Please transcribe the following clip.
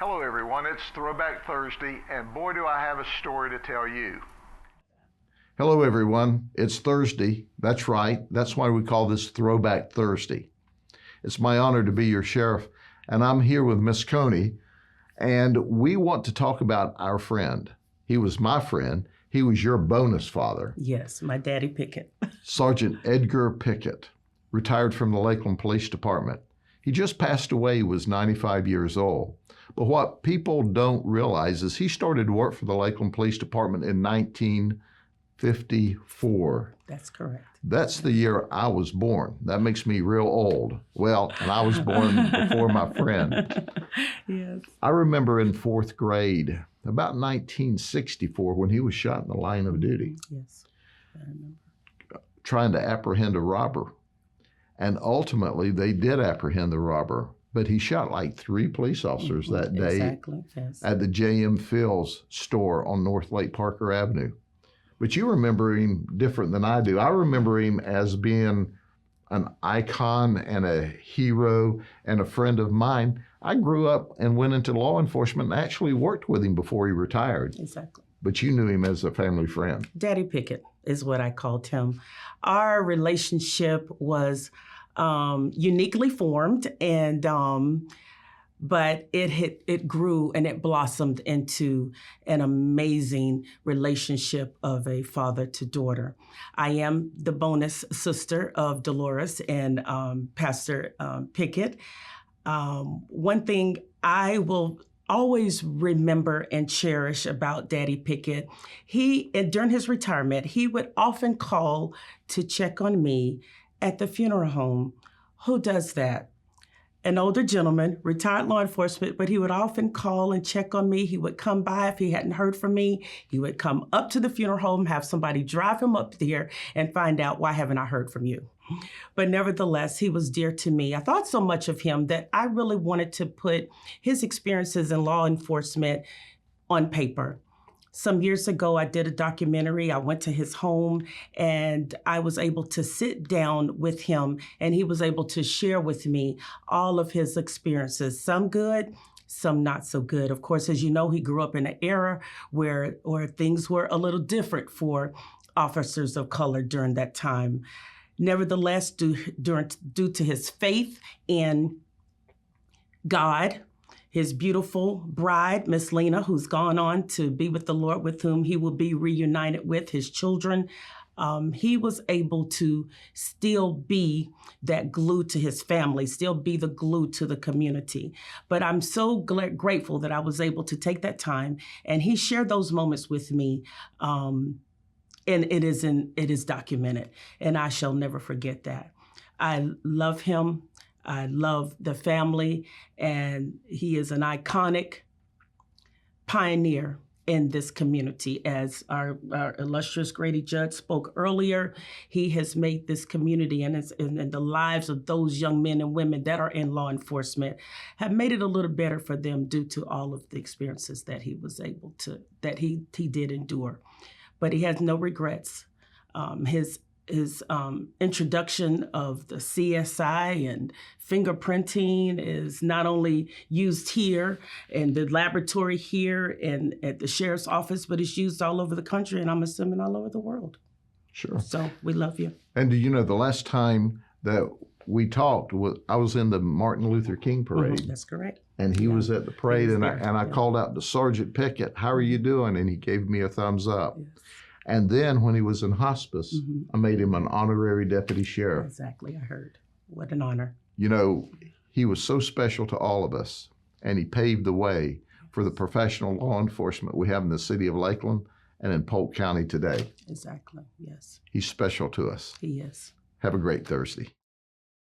Hello everyone, it's Throwback Thursday, and boy do I have a story to tell you. Hello everyone, it's Thursday. That's right, that's why we call this Throwback Thursday. It's my honor to be your sheriff, and I'm here with Miss Coney, and we want to talk about our friend. He was my friend. He was your bonus father. Yes, my daddy Pickett. Sergeant Edgar Pickett, retired from the Lakeland Police Department. He just passed away. He was 95 years old. But what people don't realize is he started to work for the Lakeland Police Department in 1954. That's correct. That's the year I was born. That makes me real old. Well, and I was born before my friend. Yes. I remember in fourth grade, about 1964, when he was shot in the line of duty. Yes, I remember. Trying to apprehend a robber. And ultimately, they did apprehend the robber, but he shot like 3 police officers that day Exactly. Yes. at the J.M. Fields store on North Lake Parker Avenue. But you remember him different than I do. I remember him as being an icon and a hero and a friend of mine. I grew up and went into law enforcement and actually worked with him before he retired. Exactly. But you knew him as a family friend. Daddy Pickett is what I called him. Our relationship was uniquely formed, and but it grew and it blossomed into an amazing relationship of a father to daughter. I am the bonus sister of Dolores and Pastor Pickett. One thing I will always remember and cherish about Daddy Pickett, during his retirement, he would often call to check on me at the funeral home. Who does that? An older gentleman, retired law enforcement, but he would often call and check on me. He would come by if he hadn't heard from me. He would come up to the funeral home, have somebody drive him up there and find out, why haven't I heard from you? But nevertheless, he was dear to me. I thought so much of him that I really wanted to put his experiences in law enforcement on paper. Some years ago, I did a documentary. I went to his home and I was able to sit down with him, and he was able to share with me all of his experiences, some good, some not so good. Of course, as you know, he grew up in an era where things were a little different for officers of color during that time. Nevertheless, due to his faith in God, his beautiful bride, Miss Lena, who's gone on to be with the Lord, with whom he will be reunited with, his children, he was able to still be that glue to his family, still be the glue to the community. But I'm so grateful that I was able to take that time, and he shared those moments with me. And it is documented, and I shall never forget that. I love him. I love the family, and he is an iconic pioneer in this community. As our illustrious Grady Judd spoke earlier, he has made this community and the lives of those young men and women that are in law enforcement have made it a little better for them due to all of the experiences that he was able to, that he did endure. But he has no regrets. His introduction of the CSI and fingerprinting is not only used here in the laboratory here and at the sheriff's office, but it's used all over the country, and I'm assuming all over the world. Sure. So we love you. And do you know, the last time that we talked, I was in the Martin Luther King parade. Mm-hmm. That's correct. And he was at the parade, and I Yeah. called out to Sergeant Pickett, "How are you doing?" And he gave me a thumbs up. Yes. And then when he was in hospice, I made him an honorary deputy sheriff. Exactly, I heard. What an honor. You know, he was so special to all of us, and he paved the way for the professional law enforcement we have in the city of Lakeland and in Polk County today. Exactly, yes. He's special to us. He is. Have a great Thursday.